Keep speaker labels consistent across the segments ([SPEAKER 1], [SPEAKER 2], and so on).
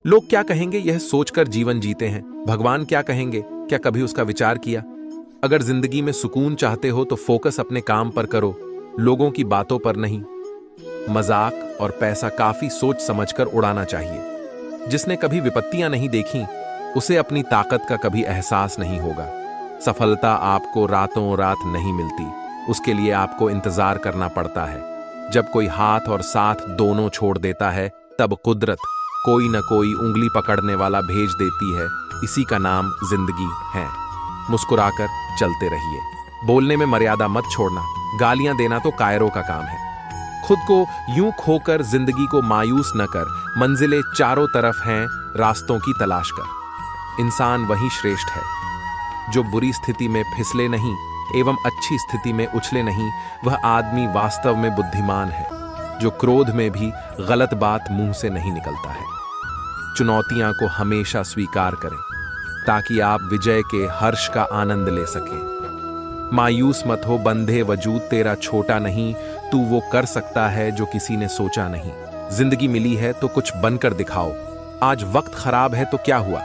[SPEAKER 1] लोग क्या कहेंगे यह सोचकर जीवन जीते हैं। भगवान क्या कहेंगे, क्या कभी उसका विचार किया? अगर जिंदगी में सुकून चाहते हो तो फोकस अपने काम पर करो, लोगों की बातों पर नहीं। मजाक और पैसा काफी सोच समझकर उड़ाना चाहिए। जिसने कभी विपत्तियां नहीं देखी उसे अपनी ताकत का कभी एहसास नहीं होगा। सफलता आपको रातों रात नहीं मिलती, उसके लिए आपको इंतजार करना पड़ता है। जब कोई हाथ और साथ दोनों छोड़ देता है तब कुदरत कोई न कोई उंगली पकड़ने वाला भेज देती है। इसी का नाम जिंदगी है। मुस्कुराकर चलते रहिए, बोलने में मर्यादा मत छोड़ना। गालियां देना तो कायरों का काम है। खुद को यूं खोकर जिंदगी को मायूस न कर, मंजिलें चारों तरफ हैं, रास्तों की तलाश कर। इंसान वही श्रेष्ठ है जो बुरी स्थिति में फिसले नहीं एवं अच्छी स्थिति में उछले नहीं। वह आदमी वास्तव में बुद्धिमान है जो क्रोध में भी गलत बात मुंह से नहीं निकलता है। चुनौतियां को हमेशा स्वीकार करें ताकि आप विजय के हर्ष का आनंद ले सकें। मायूस मत हो, बंधे वजूद तेरा छोटा नहीं, तू वो कर सकता है जो किसी ने सोचा नहीं। जिंदगी मिली है तो कुछ बनकर दिखाओ। आज वक्त खराब है तो क्या हुआ,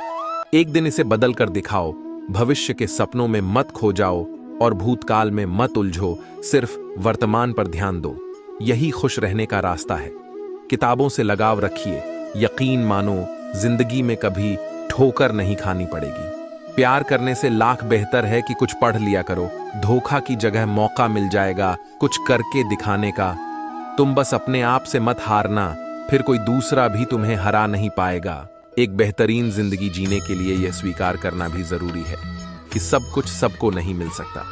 [SPEAKER 1] एक दिन इसे बदल कर दिखाओ। भविष्य के सपनों में मत खो जाओ और भूतकाल में मत उलझो, सिर्फ वर्तमान पर ध्यान दो। यही खुश रहने का रास्ता है। किताबों से लगाव रखिए, यकीन मानो जिंदगी में कभी ठोकर नहीं खानी पड़ेगी। प्यार करने से लाख बेहतर है कि कुछ पढ़ लिया करो। धोखा की जगह मौका मिल जाएगा कुछ करके दिखाने का। तुम बस अपने आप से मत हारना, फिर कोई दूसरा भी तुम्हें हरा नहीं पाएगा। एक बेहतरीन जिंदगी जीने के लिए यह स्वीकार करना भी जरूरी है कि सब कुछ सबको नहीं मिल सकता।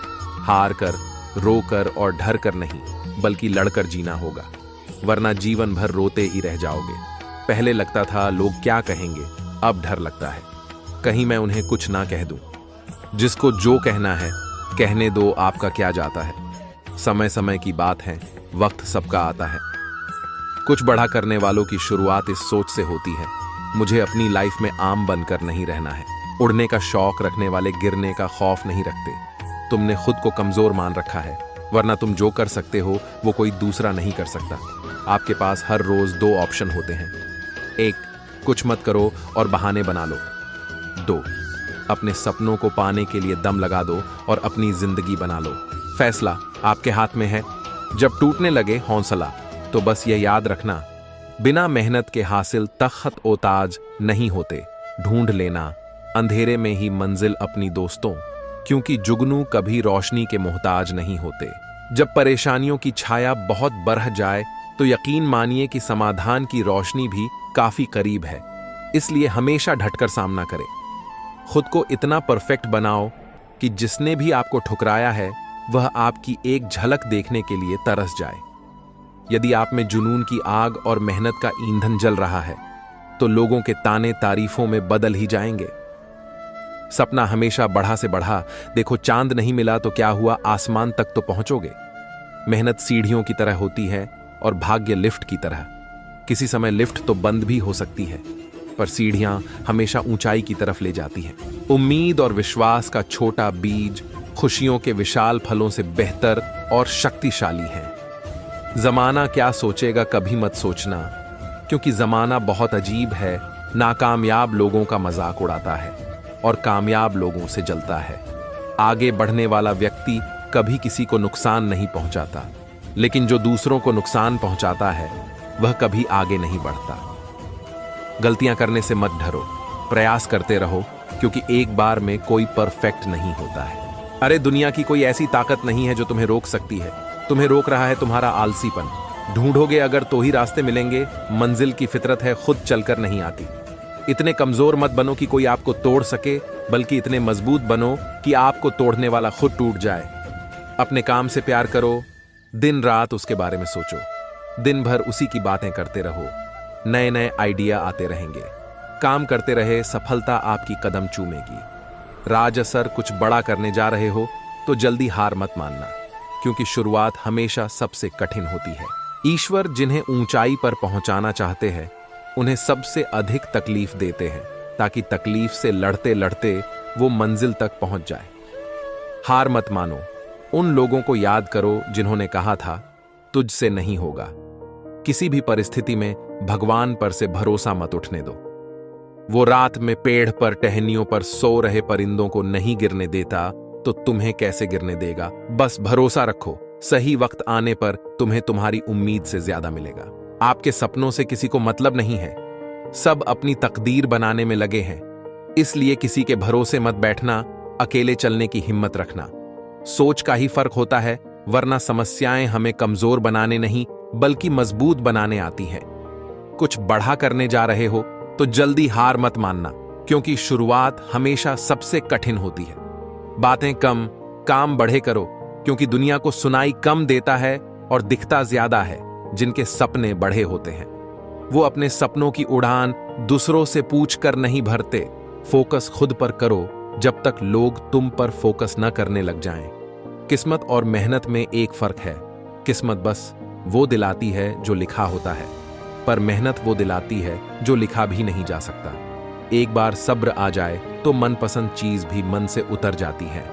[SPEAKER 1] हार कर, रो कर और डर कर नहीं, बल्कि लड़कर जीना होगा, वरना जीवन भर रोते ही रह जाओगे। पहले लगता था लोग क्या कहेंगे, अब डर लगता है कहीं मैं उन्हें कुछ ना कह दूं। जिसको जो कहना है कहने दो, आपका क्या जाता है। समय समय की बात है, वक्त सबका आता है। कुछ बड़ा करने वालों की शुरुआत इस सोच से होती है, मुझे अपनी लाइफ में आम बनकर नहीं रहना है। उड़ने का शौक रखने वाले गिरने का खौफ नहीं रखते। तुमने खुद को कमजोर मान रखा है, वरना तुम जो कर सकते हो वो कोई दूसरा नहीं कर सकता। आपके पास हर रोज दो ऑप्शन होते हैं। एक, कुछ मत करो और बहाने बना लो। दो, अपने सपनों को पाने के लिए दम लगा दो और अपनी जिंदगी बना लो। फैसला आपके हाथ में है। जब टूटने लगे हौसला, तो बस ये याद रखना, बिना मेहनत के हासिल तख्त ओ ताज नहीं होते। ढूंढ लेना अंधेरे में ही मंजिल अपनी दोस्तों, क्योंकि जुगनू कभी रोशनी के मोहताज नहीं होते। जब परेशानियों की छाया बहुत बढ़ जाए तो यकीन मानिए कि समाधान की रोशनी भी काफी करीब है। इसलिए हमेशा डटकर सामना करें। खुद को इतना परफेक्ट बनाओ कि जिसने भी आपको ठुकराया है वह आपकी एक झलक देखने के लिए तरस जाए। यदि आप में जुनून की आग और मेहनत का ईंधन जल रहा है तो लोगों के ताने तारीफों में बदल ही जाएंगे। सपना हमेशा बढ़ा से बढ़ा। देखो, चांद नहीं मिला तो क्या हुआ, आसमान तक तो पहुंचोगे। मेहनत सीढ़ियों की तरह होती है और भाग्य लिफ्ट की तरह। किसी समय लिफ्ट तो बंद भी हो सकती है, पर सीढ़ियां हमेशा ऊंचाई की तरफ ले जाती हैं। उम्मीद और विश्वास का छोटा बीज खुशियों के विशाल फलों से बेहतर और शक्तिशाली है। जमाना क्या सोचेगा कभी मत सोचना, क्योंकि जमाना बहुत अजीब है। नाकामयाब लोगों का मजाक उड़ाता है और कामयाब लोगों से जलता है। आगे बढ़ने वाला व्यक्ति कभी किसी को नुकसान नहीं पहुंचाता, लेकिन जो दूसरों को नुकसान पहुंचाता है वह कभी आगे नहीं बढ़ता। गलतियां करने से मत डरो, प्रयास करते रहो, क्योंकि एक बार में कोई परफेक्ट नहीं होता है। अरे, दुनिया की कोई ऐसी ताकत नहीं है जो तुम्हें रोक सकती है। तुम्हें रोक रहा है तुम्हारा आलसीपन। ढूंढोगे अगर तो ही रास्ते मिलेंगे। मंजिल की फितरत है, खुद चलकर नहीं आती। इतने कमजोर मत बनो कि कोई आपको तोड़ सके, बल्कि इतने मजबूत बनो कि आपको तोड़ने वाला खुद टूट जाए। अपने काम से प्यार करो, दिन रात उसके बारे में सोचो। दिन भर उसी की बातें करते रहो, नए नए आइडिया आते रहेंगे। काम करते रहे, सफलता आपकी कदम चूमेगी। राज असर कुछ बड़ा करने जा रहे हो तो जल्दी हार मत मानना, क्योंकि शुरुआत हमेशा सबसे कठिन होती है। ईश्वर जिन्हें ऊंचाई पर पहुंचाना चाहते हैं उन्हें सबसे अधिक तकलीफ देते हैं, ताकि तकलीफ से लड़ते लड़ते वो मंजिल तक पहुंच जाए। हार मत मानो। उन लोगों को याद करो जिन्होंने कहा था तुझसे नहीं होगा। किसी भी परिस्थिति में भगवान पर से भरोसा मत उठने दो। वो रात में पेड़ पर टहनियों पर सो रहे परिंदों को नहीं गिरने देता तो तुम्हें कैसे गिरने देगा। बस भरोसा रखो, सही वक्त आने पर तुम्हें तुम्हारी उम्मीद से ज्यादा मिलेगा। आपके सपनों से किसी को मतलब नहीं है, सब अपनी तकदीर बनाने में लगे हैं। इसलिए किसी के भरोसे मत बैठना, अकेले चलने की हिम्मत रखना। सोच का ही फर्क होता है, वरना समस्याएं हमें कमजोर बनाने नहीं बल्कि मजबूत बनाने आती हैं। कुछ बड़ा करने जा रहे हो तो जल्दी हार मत मानना, क्योंकि शुरुआत हमेशा सबसे कठिन होती है। बातें कम, काम बढ़े करो, क्योंकि दुनिया को सुनाई कम देता है और दिखता ज्यादा है जिनके सपने बढ़े होते हैं। वो अपने सपनों की उड़ान दूसरों से पूछ कर नहीं भरते। फोकस खुद पर करो जब तक लोग तुम पर फोकस न करने लग जाएं। किस्मत और मेहनत में एक फर्क है, किस्मत बस वो दिलाती है जो लिखा होता है, पर मेहनत वो दिलाती है जो लिखा भी नहीं जा सकता। एक बार सब्र आ जाए तो मनपसंद चीज भी मन से उतर जाती है।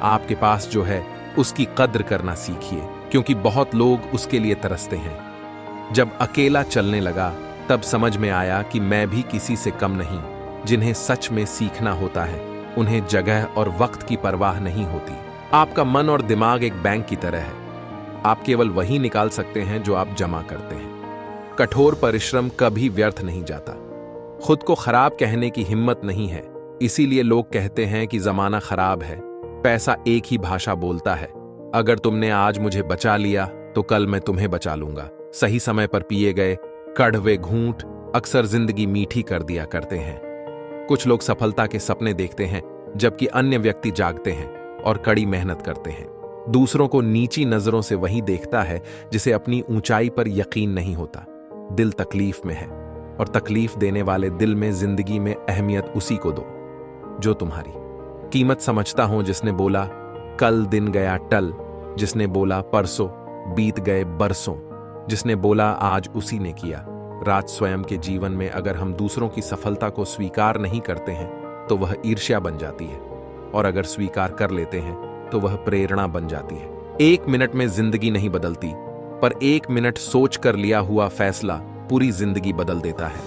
[SPEAKER 1] आपके पास जो है उसकी कद्र करना सीखिए, क्योंकि बहुत लोग उसके लिए तरसते हैं। जब अकेला चलने लगा तब समझ में आया कि मैं भी किसी से कम नहीं। जिन्हें सच में सीखना होता है उन्हें जगह और वक्त की परवाह नहीं होती। आपका मन और दिमाग एक बैंक की तरह है, आप केवल वही निकाल सकते हैं जो आप जमा करते हैं। कठोर परिश्रम कभी व्यर्थ नहीं जाता। खुद को खराब कहने की हिम्मत नहीं है, इसीलिए लोग कहते हैं कि जमाना खराब है। पैसा एक ही भाषा बोलता है, अगर तुमने आज मुझे बचा लिया तो कल मैं तुम्हें बचा लूंगा। सही समय पर पिए गए कड़वे घूंट अक्सर जिंदगी मीठी कर दिया करते हैं। कुछ लोग सफलता के सपने देखते हैं जबकि अन्य व्यक्ति जागते हैं और कड़ी मेहनत करते हैं। दूसरों को नीची नजरों से वही देखता है जिसे अपनी ऊंचाई पर यकीन नहीं होता। दिल तकलीफ में है और तकलीफ देने वाले दिल में जिंदगी में अहमियत उसी को दो जो तुम्हारी कीमत समझता हो। जिसने बोला कल दिन गया टल, जिसने बोला परसों बीत गए बरसों, जिसने बोला आज उसी ने किया रात। स्वयं के जीवन में अगर हम दूसरों की सफलता को स्वीकार नहीं करते हैं तो वह ईर्ष्या बन जाती है, और अगर स्वीकार कर लेते हैं तो वह प्रेरणा बन जाती है। 1 मिनट में जिंदगी नहीं बदलती, पर 1 मिनट सोच कर लिया हुआ फैसला पूरी जिंदगी बदल देता है।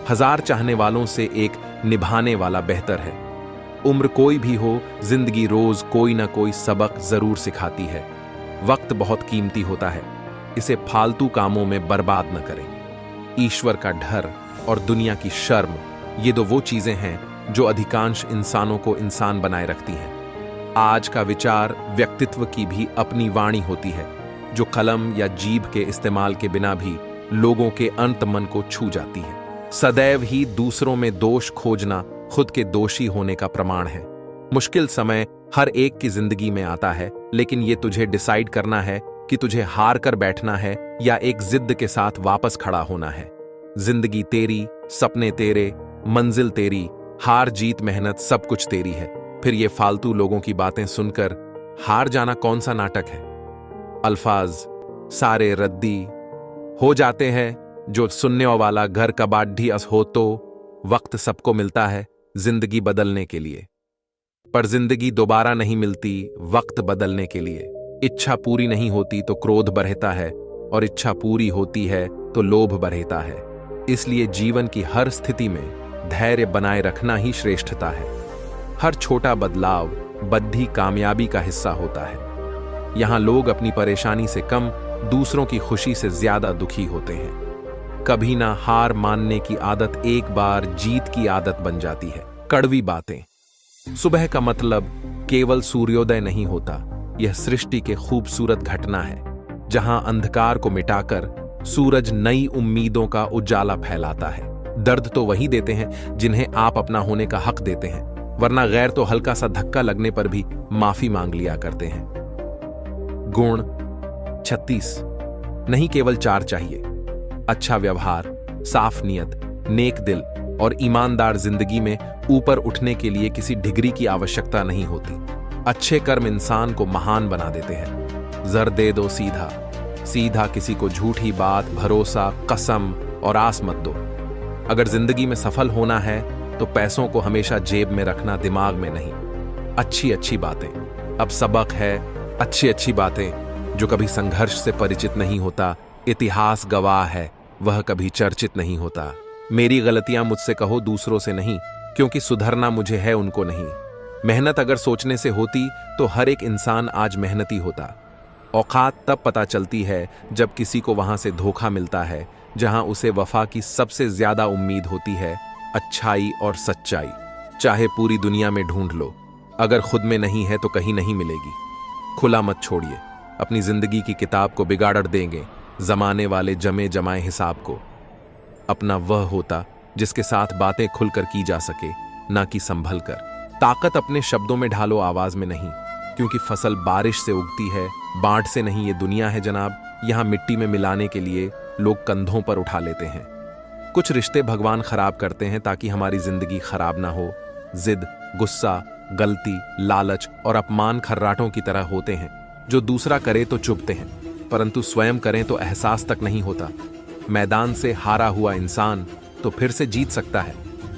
[SPEAKER 1] 1000 चाहने वालों से एक निभाने वाला बेहतर है। उम्र कोई भी हो, जिंदगी रोज कोई ना कोई सबक जरूर सिखाती है। वक्त बहुत कीमती होता है, इसे फालतू कामों में बर्बाद न करें। ईश्वर का डर और दुनिया की शर्म, ये दो वो चीजें हैं जो अधिकांश इंसानों को इंसान बनाए रखती हैं। आज का विचार व्यक्तित्व की भी अपनी वाणी होती है, जो कलम या जीभ के इस्तेमाल के बिना भी लोगों के अंत मन को छू जाती है। सदैव ही दूसरों में दोष खोजना खुद के दोषी होने का प्रमाण है। मुश्किल समय हर एक की जिंदगी में आता है, लेकिन ये तुझे डिसाइड करना है कि तुझे हार कर बैठना है या एक जिद के साथ वापस खड़ा होना है। जिंदगी तेरी, सपने तेरे, मंजिल तेरी, हार जीत मेहनत सब कुछ तेरी है। फिर ये फालतू लोगों की बातें सुनकर हार जाना कौन सा नाटक है। अल्फाज सारे रद्दी हो जाते हैं, जो सुनने वाला घर का बाढ़ी अस हो। तो वक्त सबको मिलता है जिंदगी बदलने के लिए, पर जिंदगी दोबारा नहीं मिलती वक्त बदलने के लिए। इच्छा पूरी नहीं होती तो क्रोध बढ़ता है, और इच्छा पूरी होती है तो लोभ बढ़ता है। इसलिए जीवन की हर स्थिति में धैर्य बनाए रखना ही श्रेष्ठता है। हर छोटा बदलाव बद्धी कामयाबी का हिस्सा होता है। यहां लोग अपनी परेशानी से कम दूसरों की खुशी से ज्यादा दुखी होते हैं। कभी ना हार मानने की आदत एक बार जीत की आदत बन जाती है। कड़वी बातें। सुबह का मतलब केवल सूर्योदय नहीं होता, यह सृष्टि के खूबसूरत घटना है, जहां अंधकार को मिटाकर सूरज नई उम्मीदों का उजाला फैलाता है। दर्द तो वही देते हैं जिन्हें आप अपना होने का हक देते हैं, वरना गैर तो हल्का सा धक्का लगने पर भी माफी मांग लिया करते हैं। गुण 36 नहीं, केवल 4 चाहिए। अच्छा व्यवहार, साफ नियत, नेक दिल और ईमानदार जिंदगी में ऊपर उठने के लिए किसी डिग्री की आवश्यकता नहीं होती। अच्छे कर्म इंसान को महान बना देते हैं। जर दे दो सीधा, सीधा किसी को झूठी बात, भरोसा, कसम और आस मत दो। अगर जिंदगी में सफल होना है तो पैसों को हमेशा जेब में रखना, दिमाग में नहीं। अच्छी अच्छी बातें। अब सबक है, अच्छी अच्छी बातें जो कभी संघर्ष से परिचित नहीं होता, इतिहास गवाह है, वह कभी चर्चित नहीं होता। मेरी गलतियां मुझसे कहो, दूसरों से नहीं, क्योंकि सुधरना मुझे है, उनको नहीं। मेहनत अगर सोचने से होती तो हर एक इंसान आज मेहनती होता। औकात तब पता चलती है जब किसी को वहां से धोखा मिलता है जहां उसे वफा की सबसे ज्यादा उम्मीद होती है, अच्छाई और सच्चाई। चाहे पूरी दुनिया में ढूंढ लो, अगर खुद में नहीं है तो कहीं नहीं मिलेगी। खुला मत छोड़िए, अपनी जिंदगी की किताब को बिगाड़ देंगे जमाने वाले जमे जमाए हिसाब को। अपना वह होता जिसके साथ बातें खुलकर की जा सके, ना कि संभल कर। ताकत अपने शब्दों में ढालो, आवाज में नहीं, क्योंकि फसल बारिश से उगती है, बांट से नहीं। ये दुनिया है जनाब, यहां मिट्टी में मिलाने के लिए लोग कंधों पर उठा लेते हैं। कुछ रिश्ते भगवान खराब करते हैं ताकि हमारी जिंदगी खराब ना हो। जिद, गुस्सा, गलती, लालच और अपमान खर्राटों की तरह होते हैं जो दूसरा करे तो चुभते हैं, परंतु स्वयं करें तो एहसास तक नहीं होता। मैदान से हारा हुआ इंसान तो फिर से जीत सकता है,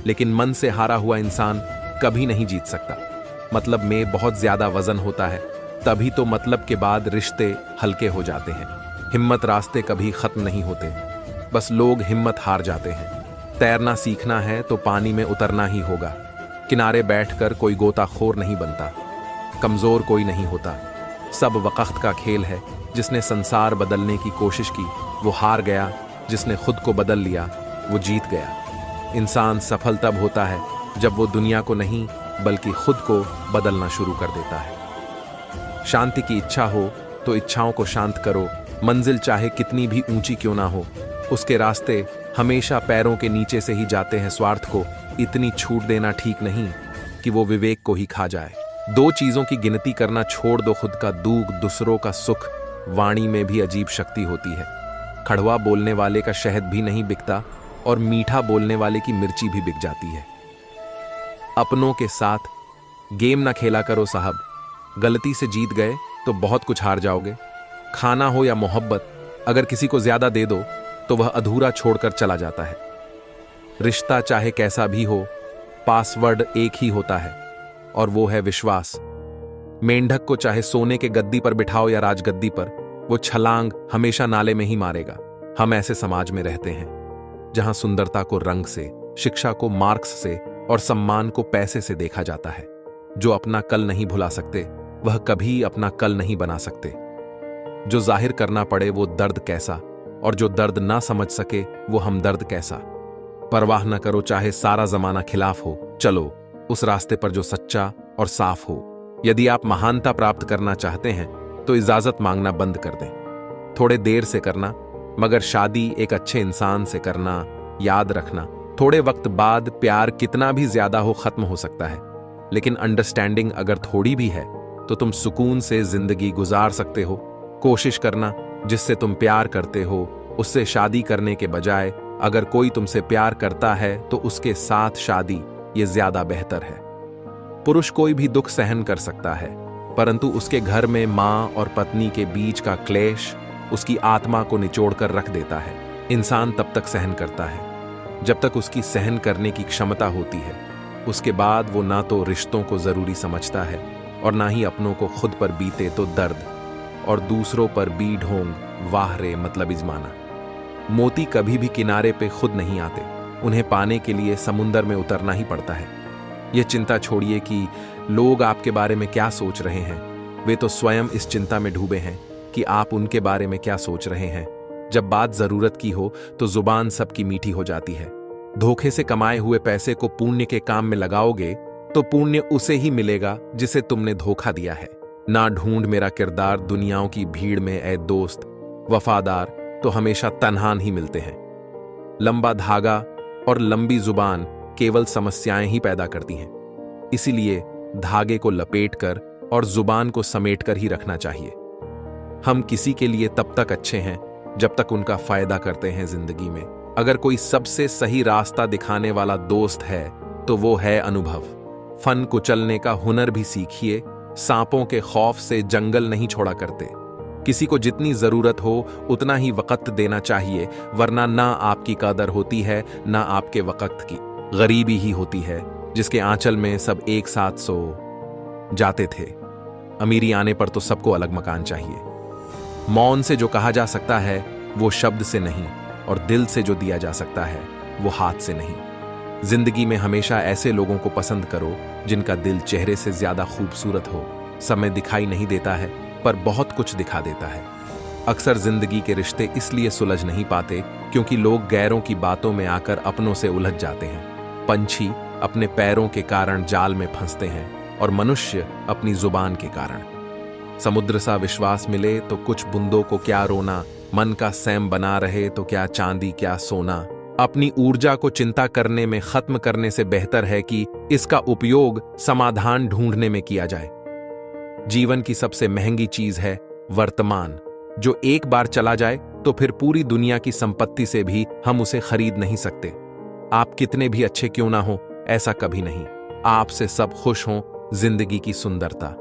[SPEAKER 1] लेकिन मन से हारा हुआ इंसान कभी नहीं जीत सकता। मतलब में बहुत ज्यादा वजन होता है, तभी तो मतलब के बाद रिश्ते हल्के हो जाते हैं। हिम्मत रास्ते कभी खत्म नहीं होते, बस लोग हिम्मत हार जाते हैं। तैरना सीखना है तो पानी में उतरना ही होगा। किनारे बैठकर कोई गोताखोर नहीं बनता, कमजोर कोई नहीं होता। सब वक्त का खेल है। जिसने संसार बदलने की कोशिश की वो हार गया, जिसने खुद को बदल लिया वो जीत गया। इंसान सफल तब होता है जब वो दुनिया को नहीं बल्कि खुद को बदलना शुरू कर देता है। शांति की इच्छा हो तो इच्छाओं को शांत करो। मंजिल चाहे कितनी भी ऊंची क्यों ना हो, उसके रास्ते हमेशा पैरों के नीचे से ही जाते हैं। स्वार्थ को इतनी छूट देना ठीक नहीं कि वो विवेक को ही खा जाए। दो चीजों की गिनती करना छोड़ दो, खुद का दुख, दूसरों का सुख। वाणी में भी अजीब शक्ति होती है। कड़वा बोलने वाले का शहद भी नहीं बिकता और मीठा बोलने वाले की मिर्ची भी बिक जाती है। अपनों के साथ गेम ना खेला करो साहब। गलती से जीत गए तो बहुत कुछ हार जाओगे। खाना हो या मोहब्बत, अगर किसी को ज्यादा दे दो तो वह अधूरा छोड़कर चला जाता है। रिश्ता चाहे कैसा भी हो, पासवर्ड एक ही होता है और वो है विश्वास। मेंढक को चाहे सोने के गद्दी पर बिठाओ या राजगद्दी पर, वो छलांग हमेशा नाले में ही मारेगा। हम ऐसे समाज में रहते हैं जहां सुंदरता को रंग से, शिक्षा को मार्क्स से और सम्मान को पैसे से देखा जाता है। जो अपना कल नहीं भुला सकते वह कभी अपना कल नहीं बना सकते। जो जाहिर करना पड़े वो दर्द कैसा, और जो दर्द ना समझ सके वो हमदर्द कैसा। परवाह न करो चाहे सारा जमाना खिलाफ हो, चलो उस रास्ते पर जो सच्चा और साफ हो। यदि आप महानता प्राप्त करना चाहते हैं तो इजाजत मांगना बंद कर दें। थोड़े देर से करना, मगर शादी एक अच्छे इंसान से करना। याद रखना, थोड़े वक्त बाद प्यार कितना भी ज्यादा हो खत्म हो सकता है, लेकिन अंडरस्टैंडिंग अगर थोड़ी भी है तो तुम सुकून से जिंदगी गुजार सकते हो। कोशिश करना जिससे तुम प्यार करते हो उससे शादी करने के बजाय अगर कोई तुमसे प्यार करता है तो उसके साथ शादी, ये ज्यादा बेहतर है। पुरुष कोई भी दुख सहन कर सकता है, परंतु उसके घर में मां और पत्नी के बीच का क्लेश उसकी आत्मा को निचोड़कर रख देता है। इंसान तब तक सहन करता है जब तक उसकी सहन करने की क्षमता होती है। उसके बाद वो ना तो रिश्तों को जरूरी समझता है और ना ही अपनों को खुद पर बीते तो दर्द और दूसरों पर भी ढोंग, वाह रे मतलब इजमाना। मोती कभी भी किनारे पे खुद नहीं आते, उन्हें पाने के लिए समुंदर में उतरना ही पड़ता है। यह चिंता छोड़िए कि लोग आपके बारे में क्या सोच रहे हैं, वे तो स्वयं इस चिंता में डूबे हैं कि आप उनके बारे में क्या सोच रहे हैं। जब बात जरूरत की हो तो जुबान सबकी मीठी हो जाती है। धोखे से कमाए हुए पैसे को पुण्य के काम में लगाओगे तो पुण्य उसे ही मिलेगा जिसे तुमने धोखा दिया है। ना ढूंढ मेरा किरदार दुनियाओं की भीड़ में ए दोस्त, वफादार तो हमेशा तन्हान ही मिलते हैं। लंबा धागा और लंबी जुबान केवल समस्याएं ही पैदा करती हैं। इसीलिए धागे को लपेटकर और जुबान को समेटकर ही रखना चाहिए। हम किसी के लिए तब तक अच्छे हैं जब तक उनका फायदा करते हैं जिंदगी में। अगर कोई सबसे सही रास्ता दिखाने वाला दोस्त है तो वो है अनुभव। फन कुचलने का हुनर भी सीखिए। सांपों के खौफ से जंगल नहीं छोड़ा करते। किसी को जितनी जरूरत हो उतना ही वक्त देना चाहिए, वरना ना आपकी कदर होती है ना आपके वक्त की। गरीबी ही होती है जिसके आंचल में सब एक साथ सो जाते थे। अमीरी आने पर तो सबको अलग मकान चाहिए। मौन से जो कहा जा सकता है वो शब्द से नहीं, और दिल से जो दिया जा सकता है वो हाथ से नहीं। जिंदगी में हमेशा ऐसे लोगों को पसंद करो जिनका दिल चेहरे से ज्यादा खूबसूरत हो। समय दिखाई नहीं देता है पर बहुत कुछ दिखा देता है। अक्सर जिंदगी के रिश्ते इसलिए सुलझ नहीं पाते क्योंकि लोग गैरों की बातों में आकर अपनों से उलझ जाते हैं। पंछी अपने पैरों के कारण जाल में फंसते हैं और मनुष्य अपनी जुबान के कारण। समुद्र सा विश्वास मिले तो कुछ बूंदों को क्या रोना, मन का सैम बना रहे तो क्या चांदी क्या सोना। अपनी ऊर्जा को चिंता करने में खत्म करने से बेहतर है कि इसका उपयोग समाधान ढूंढने में किया जाए। जीवन की सबसे महंगी चीज है वर्तमान, जो एक बार चला जाए तो फिर पूरी दुनिया की संपत्ति से भी हम उसे खरीद नहीं सकते। आप कितने भी अच्छे क्यों ना हो, ऐसा कभी नहीं। आपसे सब खुश हों, जिंदगी की सुंदरता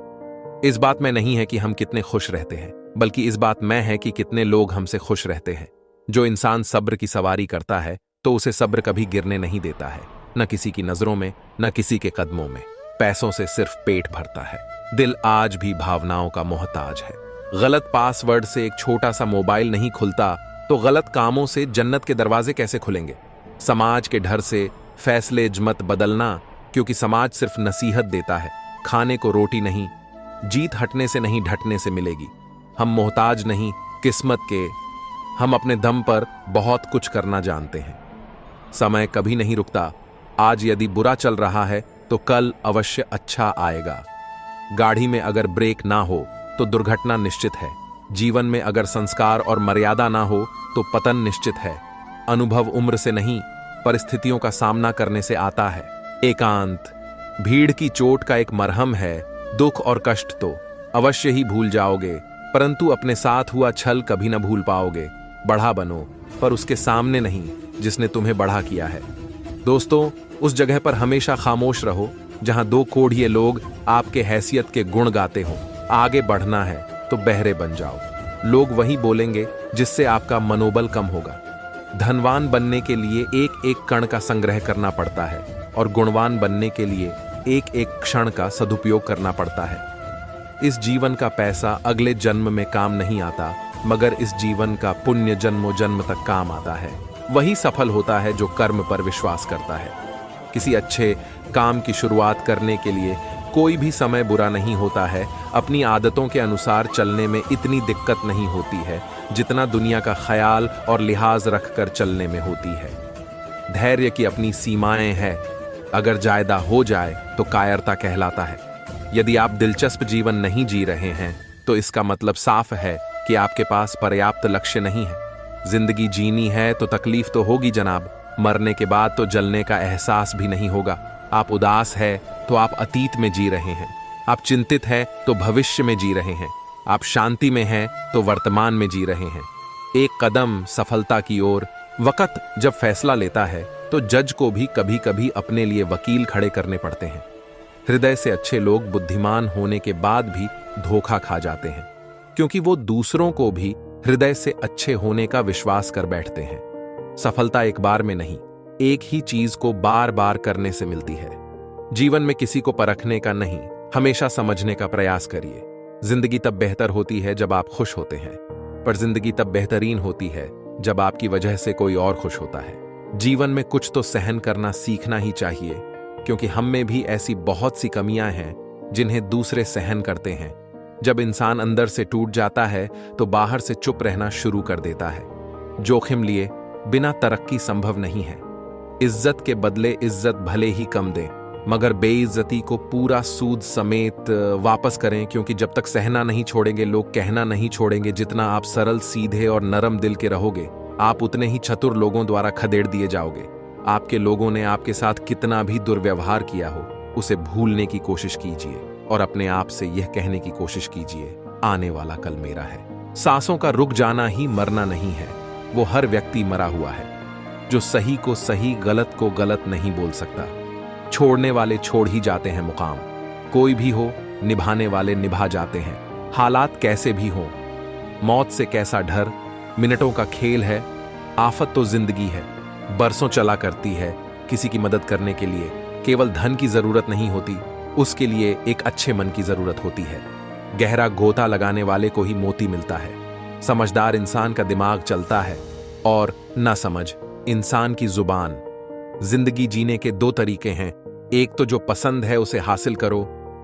[SPEAKER 1] इस बात में नहीं है कि हम कितने खुश रहते हैं, बल्कि इस बात में है कि कितने लोग हमसे खुश रहते हैं। जो इंसान सब्र की सवारी करता है तो उसे सब्र कभी गिरने नहीं देता है, न किसी की नजरों में न किसी के कदमों में। पैसों से सिर्फ पेट भरता है, दिल आज भी भावनाओं का मोहताज है। गलत पासवर्ड से एक छोटा सा मोबाइल नहीं खुलता तो गलत कामों से जन्नत के दरवाजे कैसे खुलेंगे। समाज के डर से फैसले मत बदलना, क्योंकि समाज सिर्फ नसीहत देता है। खाने को रोटी नहीं, जीत हटने से नहीं ढटने से मिलेगी। हम मोहताज नहीं किस्मत के, हम अपने दम पर बहुत कुछ करना जानते हैं। समय कभी नहीं रुकता, आज यदि बुरा चल रहा है तो कल अवश्य अच्छा आएगा। गाड़ी में अगर ब्रेक ना हो तो दुर्घटना निश्चित है। जीवन में अगर संस्कार और मर्यादा ना हो तो पतन निश्चित है। अनुभव उम्र से नहीं परिस्थितियों का सामना करने से आता है। एकांत भीड़ की चोट का एक मरहम है। दुख और कष्ट तो अवश्य ही भूल जाओगे, परंतु अपने साथ हुआ छल कभी न भूल पाओगे। बढ़ा बनो पर उसके सामने नहीं जिसने तुम्हें बढ़ा किया है। दोस्तों, उस जगह पर हमेशा खामोश रहो जहां दो कोढ़िए लोग आपके हैसियत के गुण गाते हों। आगे बढ़ना है तो बहरे बन जाओ। लोग वही बोलेंगे जिससे आपका मनोबल कम होगा। धनवान बनने के लिए एक एक कण का संग्रह करना पड़ता है और गुणवान बनने के लिए एक एक क्षण का सदुपयोग करना पड़ता है। इस जीवन का पैसा अगले जन्म में काम नहीं आता, मगर इस जीवन का पुण्य जन्मों जन्म तक काम आता है। वही सफल होता है जो कर्म पर विश्वास करता है। किसी अच्छे काम की शुरुआत करने के लिए कोई भी समय बुरा नहीं होता है। अपनी आदतों के अनुसार चलने में इतनी दिक्कत नहीं होती है जितना दुनिया का ख्याल और लिहाज रखकर चलने में होती है। धैर्य की अपनी सीमाएं हैं, अगर जायदा हो जाए तो कायरता कहलाता है। यदि आप दिलचस्प जीवन नहीं जी रहे हैं तो इसका मतलब साफ है कि आपके पास पर्याप्त लक्ष्य नहीं है। जिंदगी जीनी है तो तकलीफ तो होगी जनाब, मरने के बाद तो जलने का एहसास भी नहीं होगा। आप उदास है तो आप अतीत में जी रहे हैं, आप चिंतित है तो भविष्य में जी रहे हैं, आप शांति में हैं तो वर्तमान में जी रहे हैं। एक कदम सफलता की ओर वक्त जब फैसला लेता है तो जज को भी कभी कभी अपने लिए वकील खड़े करने पड़ते हैं। हृदय से अच्छे लोग बुद्धिमान होने के बाद भी धोखा खा जाते हैं, क्योंकि वो दूसरों को भी हृदय से अच्छे होने का विश्वास कर बैठते हैं। सफलता एक बार में नहीं, एक ही चीज को बार बार करने से मिलती है। जीवन में किसी को परखने का नहीं, हमेशा समझने का प्रयास करिए। जिंदगी तब बेहतर होती है जब आप खुश होते हैं, पर जिंदगी तब बेहतरीन होती है जब आपकी वजह से कोई और खुश होता है। जीवन में कुछ तो सहन करना सीखना ही चाहिए, क्योंकि हम में भी ऐसी बहुत सी कमियां हैं जिन्हें दूसरे सहन करते हैं। जब इंसान अंदर से टूट जाता है तो बाहर से चुप रहना शुरू कर देता है। जोखिम लिए बिना तरक्की संभव नहीं है। इज्जत के बदले इज्जत भले ही कम दें, मगर बेइज्जती को पूरा सूद समेत वापस करें, क्योंकि जब तक सहना नहीं छोड़ेंगे लोग कहना नहीं छोड़ेंगे। जितना आप सरल सीधे और नरम दिल के रहोगे, आप उतने ही चतुर लोगों द्वारा खदेड़ दिए जाओगे। आपके लोगों ने आपके साथ कितना भी दुर्व्यवहार किया हो, उसे भूलने की कोशिश कीजिए और अपने आप से यह कहने की कोशिश कीजिए, आने वाला कल मेरा है। सांसों का रुक जाना ही मरना नहीं है, वो हर व्यक्ति मरा हुआ है। जो सही को सही, गलत को गलत नहीं बोल सकता। छोड़ने वाले छोड़ ही जाते हैं मुकाम। कोई भी हो, निभाने वाले निभा जाते हैं। हालात कैसे भी हों, मौत से कैसा डर, मिनटों का खेल है। आफत तो जिंदगी है, बरसों चला करती है। किसी की मदद करने के लिए केवल धन की जरूरत नहीं होती, उसके लिए एक अच्छे मन की जरूरत होती है। गहरा गोता लगाने वाले को ही मोती मिलता है। समझदार इंसान का दिमाग चलता है और नासमझ इंसान की जुबान। जिंदगी जीने के दो तरीके हैं, एक तो जो पसंद है उसे हासिल करो,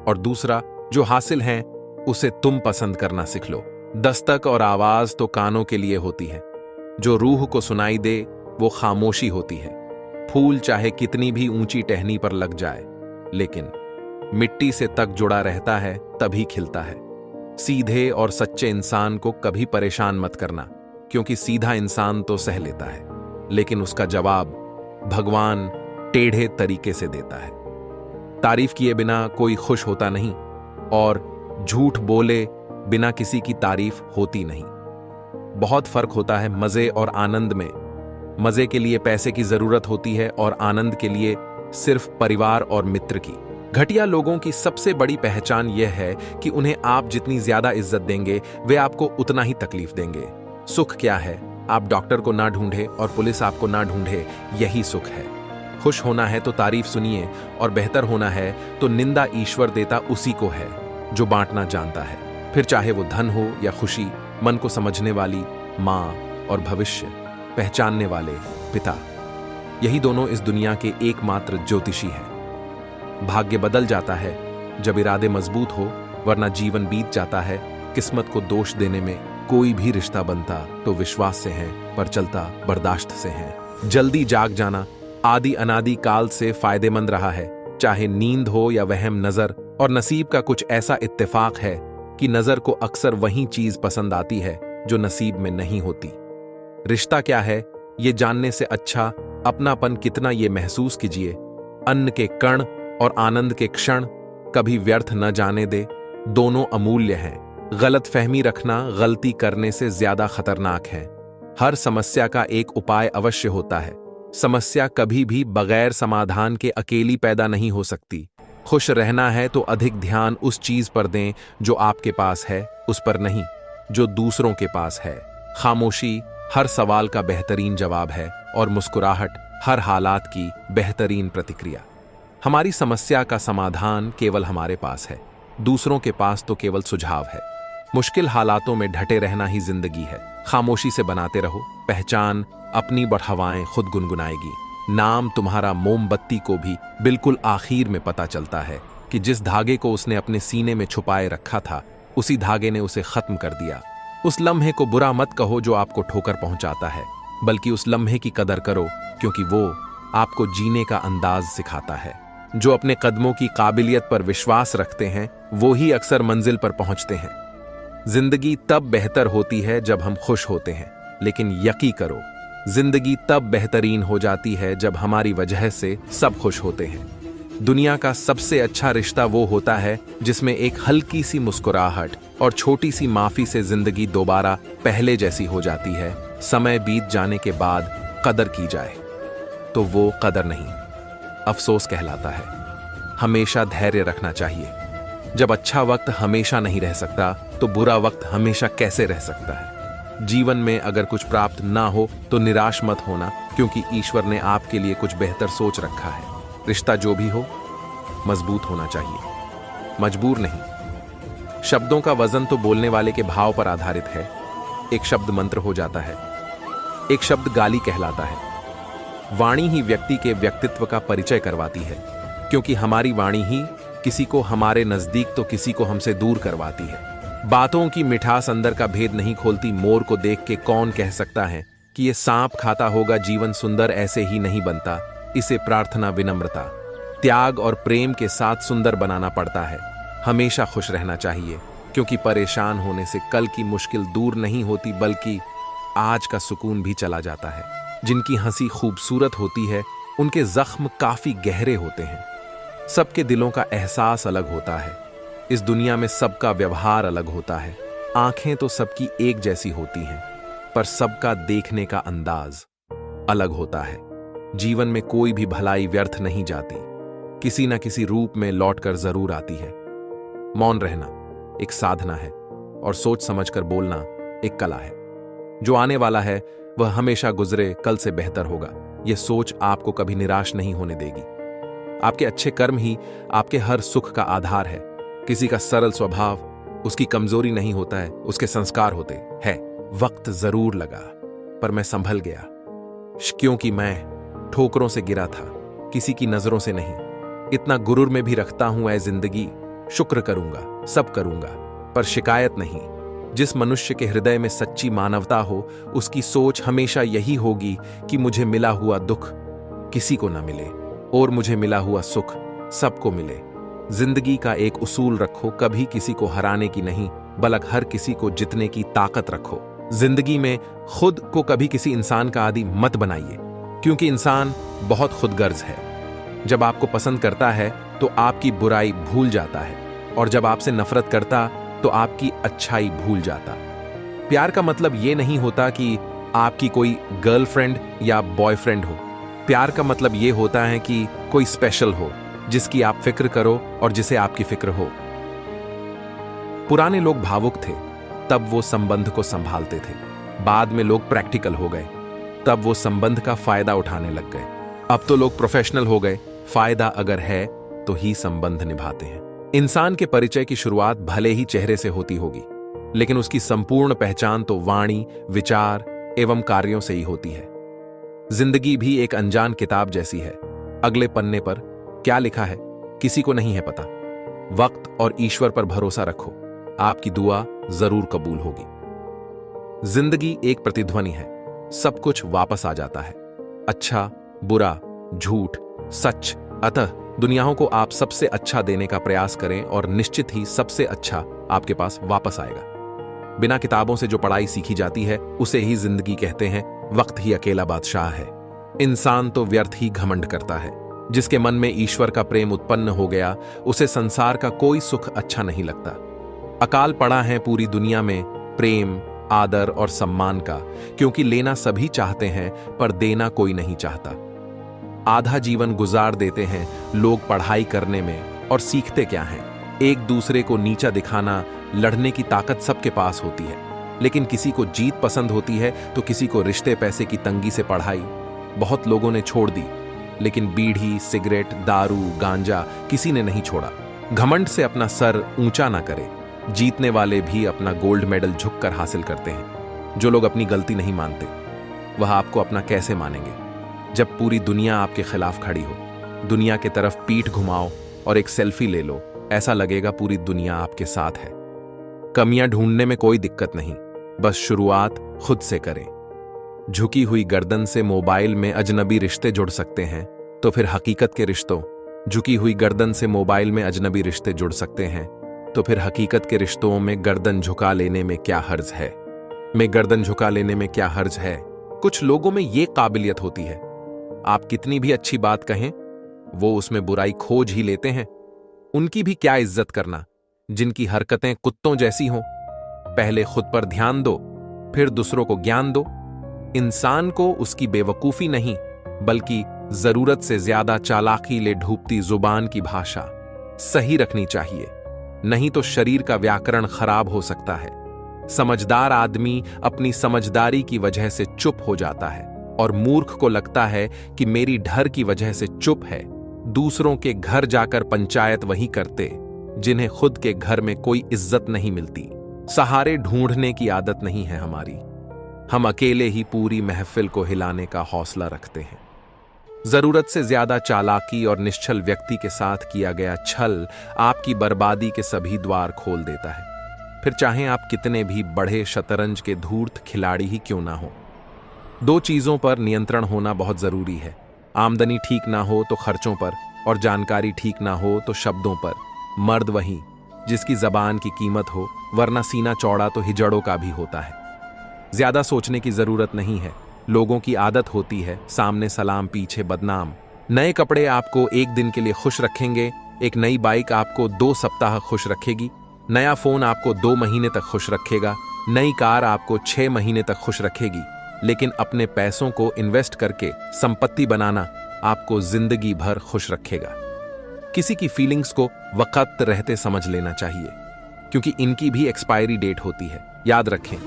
[SPEAKER 1] और दूसरा जो हासिल है उसे तुम पसंद करना सीख लो। दस्तक और आवाज तो कानों के लिए होती है, जो रूह को सुनाई दे वो खामोशी होती है। फूल चाहे कितनी भी ऊंची टहनी पर लग जाए, लेकिन मिट्टी से तक जुड़ा रहता है तभी खिलता है। सीधे और सच्चे इंसान को कभी परेशान मत करना, क्योंकि सीधा इंसान तो सह लेता है, लेकिन उसका जवाब भगवान टेढ़े तरीके से देता है। तारीफ किए बिना कोई खुश होता नहीं, और झूठ बोले बिना किसी की तारीफ होती नहीं। बहुत फर्क होता है मजे और आनंद में। मजे के लिए पैसे की जरूरत होती है और आनंद के लिए सिर्फ परिवार और मित्र की। घटिया लोगों की सबसे बड़ी पहचान यह है कि उन्हें आप जितनी ज्यादा इज्जत देंगे वे आपको उतना ही तकलीफ देंगे। सुख क्या है? आप डॉक्टर को ना ढूंढे और पुलिस आपको ना ढूंढे, यही सुख है। खुश होना है तो तारीफ सुनिए, और बेहतर होना है तो निंदा ईश्वर देता उसी को है जो बांटना जानता है। फिर चाहे वो धन हो या खुशी, मन को समझने वाली माँ और भविष्य पहचानने वाले पिता, यही दोनों इस दुनिया के एकमात्र ज्योतिषी हैं। भाग्य बदल जाता है जब इरादे मजबूत हो, वरना जीवन बीत जाता है। किस्मत को दोष देने में कोई भी रिश्ता बनता तो विश्वास से है, पर चलता बर्दाश्त से है। जल्दी जाग जाना आदि अनादि काल से फायदेमंद रहा है, चाहे नींद हो या वहम नजर। और नसीब का कुछ ऐसा इत्तेफाक है कि नजर को अक्सर वही चीज पसंद आती है जो नसीब में नहीं होती। रिश्ता क्या है ये जानने से अच्छा अपनापन कितना ये महसूस कीजिए। अन्न के कण और आनंद के क्षण कभी व्यर्थ न जाने दे, दोनों अमूल्य हैं। गलत फहमी रखना गलती करने से ज्यादा खतरनाक है। हर समस्या का एक उपाय अवश्य होता है। समस्या कभी भी बगैर समाधान के अकेली पैदा नहीं हो सकती। खुश रहना है तो अधिक ध्यान उस चीज पर दें जो आपके पास है, उस पर नहीं जो दूसरों के पास है। खामोशी हर सवाल का बेहतरीन जवाब है, और मुस्कुराहट हर हालात की बेहतरीन प्रतिक्रिया। हमारी समस्या का समाधान केवल हमारे पास है, दूसरों के पास तो केवल सुझाव है। मुश्किल हालातों में ढटे रहना ही जिंदगी है। खामोशी से बनाते रहो, पहचान अपनी बढ़ावाएं खुद गुनगुनाएगी। नाम तुम्हारा मोमबत्ती को भी बिल्कुल आखिर में पता चलता है कि जिस धागे को उसने अपने सीने में छुपाए रखा था, उसी धागे ने उसे खत्म कर दिया। उस लम्हे को बुरा मत कहो जो आपको ठोकर पहुंचाता है, बल्कि उस लम्हे की कदर करो, क्योंकि वो आपको जीने का अंदाज सिखाता है। जो अपने कदमों की काबिलियत पर विश्वास रखते हैं वो ही अक्सर मंजिल पर पहुंचते हैं। जिंदगी तब बेहतर होती है जब हम खुश होते हैं, लेकिन यकीन करो जिंदगी तब बेहतरीन हो जाती है जब हमारी वजह से सब खुश होते हैं। दुनिया का सबसे अच्छा रिश्ता वो होता है जिसमें एक हल्की सी मुस्कुराहट और छोटी सी माफी से जिंदगी दोबारा पहले जैसी हो जाती है। समय बीत जाने के बाद कदर की जाए तो वो कदर नहीं, अफसोस कहलाता है। हमेशा धैर्य रखना चाहिए। जब अच्छा वक्त हमेशा नहीं रह सकता तो बुरा वक्त हमेशा कैसे रह सकता है। जीवन में अगर कुछ प्राप्त ना हो तो निराश मत होना, क्योंकि ईश्वर ने आपके लिए कुछ बेहतर सोच रखा है। रिश्ता जो भी हो मजबूत होना चाहिए, मजबूर नहीं। शब्दों का वजन तो बोलने वाले के भाव पर आधारित है। एक शब्द मंत्र हो जाता है, एक शब्द गाली कहलाता है। वाणी ही व्यक्ति के व्यक्तित्व का परिचय करवाती है, क्योंकि हमारी वाणी ही किसी को हमारे नजदीक तो किसी को हमसे दूर करवाती है। बातों की मिठास अंदर का भेद नहीं खोलती। मोर को देख के कौन कह सकता है कि ये सांप खाता होगा। जीवन सुंदर ऐसे ही नहीं बनता, इसे प्रार्थना, विनम्रता, त्याग और प्रेम के साथ सुंदर बनाना पड़ता है। हमेशा खुश रहना चाहिए, क्योंकि परेशान होने से कल की मुश्किल दूर नहीं होती, बल्कि आज का सुकून भी चला जाता है। जिनकी हंसी खूबसूरत होती है उनके जख्म काफी गहरे होते हैं। सबके दिलों का एहसास अलग होता है। इस दुनिया में सबका व्यवहार अलग होता है। आंखें तो सबकी एक जैसी होती हैं, पर सबका देखने का अंदाज अलग होता है। जीवन में कोई भी भलाई व्यर्थ नहीं जाती, किसी न किसी रूप में लौटकर जरूर आती है। मौन रहना एक साधना है, और सोच समझकर बोलना एक कला है। जो आने वाला है वह हमेशा गुजरे कल से बेहतर होगा। यह सोच आपको कभी निराश नहीं होने देगी। आपके अच्छे कर्म ही आपके हर सुख का आधार है। किसी का सरल स्वभाव उसकी कमजोरी नहीं होता है, उसके संस्कार होते हैं। वक्त जरूर लगा, पर मैं संभल गया, क्योंकि मैं ठोकरों से गिरा था, किसी की नजरों से नहीं। इतना गुरूर में भी रखता हूं ऐ जिंदगी, शुक्र करूंगा, सब करूंगा, पर शिकायत नहीं। जिस मनुष्य के हृदय में सच्ची मानवता हो, उसकी सोच हमेशा यही होगी कि मुझे मिला हुआ दुख किसी को ना मिले और मुझे मिला हुआ सुख सबको मिले। जिंदगी का एक उसूल रखो, कभी किसी को हराने की नहीं, बल्कि हर किसी को जितने की ताकत रखो। जिंदगी में खुद को कभी किसी इंसान का आदी मत बनाइए, क्योंकि इंसान बहुत खुदगर्ज है। जब आपको पसंद करता है तो आपकी बुराई भूल जाता है, और जब आपसे नफरत करता तो आपकी अच्छाई भूल जाता। प्यार का मतलब ये नहीं होता कि आपकी कोई गर्लफ्रेंड या बॉयफ्रेंड हो। प्यार का मतलब ये होता है कि कोई स्पेशल हो, जिसकी आप फिक्र करो और जिसे आपकी फिक्र हो। पुराने लोग भावुक थे, तब वो संबंध को संभालते थे। बाद में लोग प्रैक्टिकल हो गए, तब वो संबंध का फायदा उठाने लग गए। अब तो लोग प्रोफेशनल हो गए, फायदा अगर है तो ही संबंध निभाते हैं। इंसान के परिचय की शुरुआत भले ही चेहरे से होती होगी, लेकिन उसकी संपूर्ण पहचान तो वाणी, विचार एवं कार्यों से ही होती है। जिंदगी भी एक अनजान किताब जैसी है। अगले पन्ने पर क्या लिखा है किसी को नहीं है पता। वक्त और ईश्वर पर भरोसा रखो, आपकी दुआ जरूर कबूल होगी। जिंदगी एक प्रतिध्वनि है, सब कुछ वापस आ जाता है। अच्छा, बुरा, झूठ, सच। अतः दुनियाओं को आप सबसे अच्छा देने का प्रयास करें और निश्चित ही सबसे अच्छा आपके पास वापस आएगा। बिना किताबों से जो पढ़ाई सीखी जाती है उसे ही जिंदगी कहते हैं। वक्त ही अकेला बादशाह है। इंसान तो व्यर्थ ही घमंड करता है। जिसके मन में ईश्वर का प्रेम उत्पन्न हो गया, उसे संसार का कोई सुख अच्छा नहीं लगता। अकाल पड़ा है पूरी दुनिया में प्रेम, आदर और सम्मान का, क्योंकि लेना सभी चाहते हैं पर देना कोई नहीं चाहता। आधा जीवन गुजार देते हैं लोग पढ़ाई करने में, और सीखते क्या हैं? एक दूसरे को नीचा दिखाना। लड़ने की ताकत सबके पास होती है, लेकिन किसी को जीत पसंद होती है तो किसी को रिश्ते पैसे की तंगी से पढ़ाई। बहुत लोगों ने छोड़ दी, लेकिन बीड़ी, सिगरेट, दारू, गांजा किसी ने नहीं छोड़ा। घमंड से अपना सर ऊंचा ना करे। जीतने वाले भी अपना गोल्ड मेडल झुककर हासिल करते हैं। जो लोग अपनी गलती नहीं मानते, वह आपको अपना कैसे मानेंगे? जब पूरी दुनिया आपके खिलाफ खड़ी हो, दुनिया की तरफ पीठ घुमाओ और एक सेल्फी ले लो, ऐसा लगेगा पूरी दुनिया आपके साथ है। कमियां ढूंढने में कोई दिक्कत नहीं, बस शुरुआत खुद से करें। झुकी हुई गर्दन से मोबाइल में अजनबी रिश्ते जुड़ सकते हैं, तो फिर हकीकत के रिश्तों झुकी हुई गर्दन से मोबाइल में अजनबी रिश्ते जुड़ सकते हैं, तो फिर हकीकत के रिश्तों में गर्दन झुका लेने में क्या हर्ज है? गर्दन झुका लेने में क्या हर्ज है? कुछ लोगों में यह काबिलियत होती है, आप कितनी भी अच्छी बात कहें, वो उसमें बुराई खोज ही लेते हैं। उनकी भी क्या इज्जत करना, जिनकी हरकतें कुत्तों जैसी हों। पहले खुद पर ध्यान दो, फिर दूसरों को ज्ञान दो। इंसान को उसकी बेवकूफी नहीं, बल्कि जरूरत से ज्यादा चालाकी ले ढूंढती जुबान की भाषा सही रखनी चाहिए, नहीं तो शरीर का व्याकरण खराब हो सकता है। समझदार आदमी अपनी समझदारी की वजह से चुप हो जाता है, और मूर्ख को लगता है कि मेरी डर की वजह से चुप है। दूसरों के घर जाकर पंचायत वही करते जिन्हें खुद के घर में कोई इज्जत नहीं मिलती। सहारे ढूंढने की आदत नहीं है हमारी, हम अकेले ही पूरी महफिल को हिलाने का हौसला रखते हैं। जरूरत से ज्यादा चालाकी और निश्चल व्यक्ति के साथ किया गया छल आपकी बर्बादी के सभी द्वार खोल देता है, फिर चाहे आप कितने भी बड़े शतरंज के धूर्त खिलाड़ी ही क्यों ना हो। दो चीजों पर नियंत्रण होना बहुत जरूरी है, आमदनी ठीक ना हो तो खर्चों पर, और जानकारी ठीक ना हो तो शब्दों पर। मर्द वही जिसकी जबान की कीमत हो, वरना सीना चौड़ा तो हिजड़ों का भी होता है। ज्यादा सोचने की जरूरत नहीं है, लोगों की आदत होती है सामने सलाम पीछे बदनाम। नए कपड़े आपको एक दिन के लिए खुश रखेंगे, एक नई बाइक आपको 2 सप्ताह खुश रखेगी, नया फोन आपको 2 महीने तक खुश रखेगा, नई कार आपको 6 महीने तक खुश रखेगी, लेकिन अपने पैसों को इन्वेस्ट करके संपत्ति बनाना आपको जिंदगी भर खुश रखेगा। किसी की फीलिंग्स को वक्त रहते समझ लेना चाहिए, क्योंकि इनकी भी एक्सपायरी डेट होती है। याद रखें,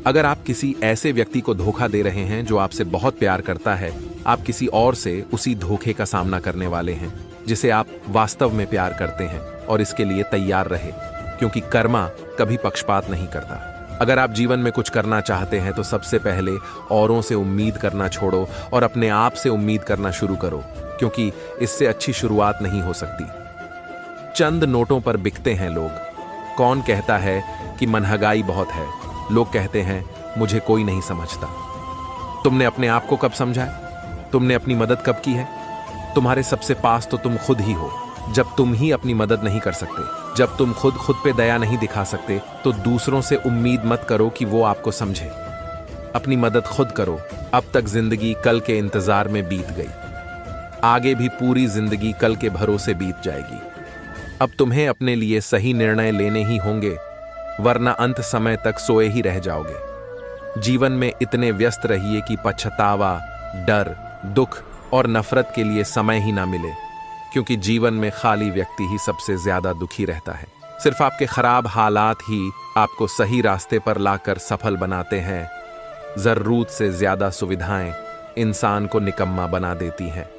[SPEAKER 1] अगर आप किसी ऐसे व्यक्ति को धोखा दे रहे हैं जो आपसे बहुत प्यार करता है, आप किसी और से उसी धोखे का सामना करने वाले हैं जिसे आप वास्तव में प्यार करते हैं, और इसके लिए तैयार रहे, क्योंकि कर्मा कभी पक्षपात नहीं करता। अगर आप जीवन में कुछ करना चाहते हैं तो सबसे पहले औरों से उम्मीद करना छोड़ो और अपने आप से उम्मीद करना शुरू करो, क्योंकि इससे अच्छी शुरुआत नहीं हो सकती। चंद नोटों पर बिकते हैं लोग। कौन कहता है कि महंगाई बहुत है? लोग कहते हैं मुझे कोई नहीं समझता। तुमने अपने आप को कब समझा है? तुमने अपनी मदद कब की है? तुम्हारे सबसे पास तो तुम खुद ही हो। जब तुम ही अपनी मदद नहीं कर सकते, जब तुम खुद पे दया नहीं दिखा सकते, तो दूसरों से उम्मीद मत करो कि वो आपको समझे। अपनी मदद खुद करो। अब तक जिंदगी कल के इंतजार में बीत गई, आगे भी पूरी जिंदगी कल के भरोसे बीत जाएगी। अब तुम्हें अपने लिए सही निर्णय लेने ही होंगे, वरना अंत समय तक सोए ही रह जाओगे। जीवन में इतने व्यस्त रहिए कि पछतावा, डर, दुख और नफरत के लिए समय ही ना मिले, क्योंकि जीवन में खाली व्यक्ति ही सबसे ज्यादा दुखी रहता है। सिर्फ आपके खराब हालात ही आपको सही रास्ते पर लाकर सफल बनाते हैं। जरूरत से ज्यादा सुविधाएं इंसान को निकम्मा बना देती हैं।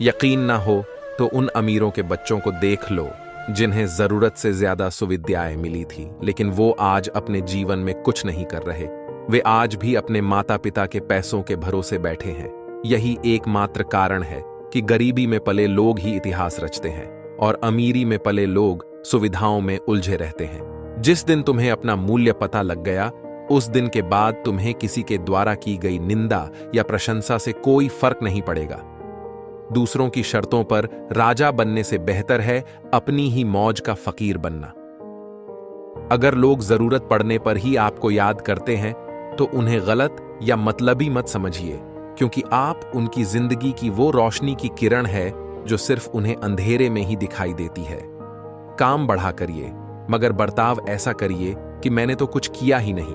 [SPEAKER 1] यकीन ना हो तो उन अमीरों के बच्चों को देख लो जिन्हें जरूरत से ज्यादा सुविधाएं मिली थी, लेकिन वो आज अपने जीवन में कुछ नहीं कर रहे। वे आज भी अपने माता पिता के पैसों के भरोसे बैठे हैं। यही एकमात्र कारण है कि गरीबी में पले लोग ही इतिहास रचते हैं और अमीरी में पले लोग सुविधाओं में उलझे रहते हैं। जिस दिन तुम्हें अपना मूल्य पता लग गया, उस दिन के बाद तुम्हें किसी के द्वारा की गई निंदा या प्रशंसा से कोई फर्क नहीं पड़ेगा। दूसरों की शर्तों पर राजा बनने से बेहतर है अपनी ही मौज का फकीर बनना। अगर लोग जरूरत पड़ने पर ही आपको याद करते हैं तो उन्हें गलत या मतलबी मत समझिए, क्योंकि आप उनकी जिंदगी की वो रोशनी की किरण है जो सिर्फ उन्हें अंधेरे में ही दिखाई देती है। काम बढ़ा करिए, मगर बर्ताव ऐसा करिए कि मैंने तो कुछ किया ही नहीं,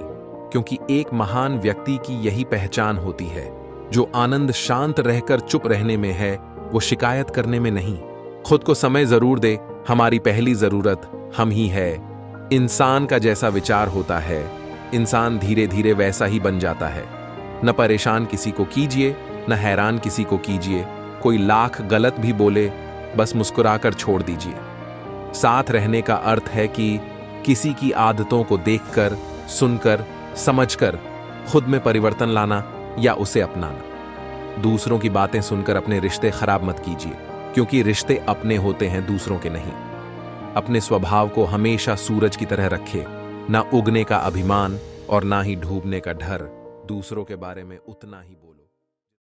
[SPEAKER 1] क्योंकि एक महान व्यक्ति की यही पहचान होती है। जो आनंद शांत रहकर चुप रहने में है, वो शिकायत करने में नहीं। खुद को समय जरूर दे। हमारी पहली जरूरत हम ही है। इंसान का जैसा विचार होता है, इंसान धीरे धीरे वैसा ही बन जाता है। न परेशान किसी को कीजिए, न हैरान किसी को कीजिए। कोई लाख गलत भी बोले, बस मुस्कुराकर छोड़ दीजिए। साथ रहने का अर्थ है कि किसी की आदतों को देखकर, सुनकर, समझकर खुद में परिवर्तन लाना या उसे अपनाना। दूसरों की बातें सुनकर अपने रिश्ते खराब मत कीजिए, क्योंकि रिश्ते अपने होते हैं, दूसरों के नहीं। अपने स्वभाव को हमेशा सूरज की तरह रखें, ना उगने का अभिमान और ना ही डूबने का डर। दूसरों के बारे में उतना ही बोलें।